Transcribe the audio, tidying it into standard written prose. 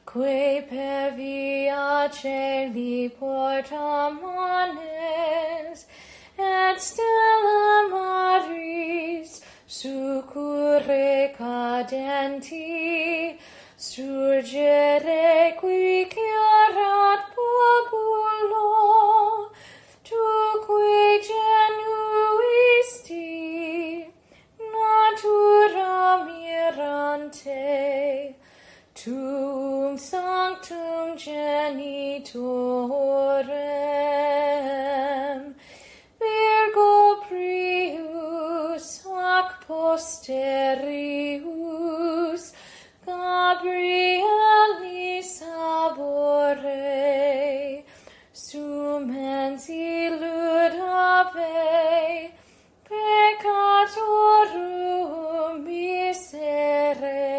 que per via celi portamanes, et stella maris succurre cadenti, surgere qui chiarat populo, tuque genuisti, natura mirante, tuum sanctum genitorem, Virgo prius ac posterius, Gabrieli sabore, sumens illud ave, peccatorum miserere.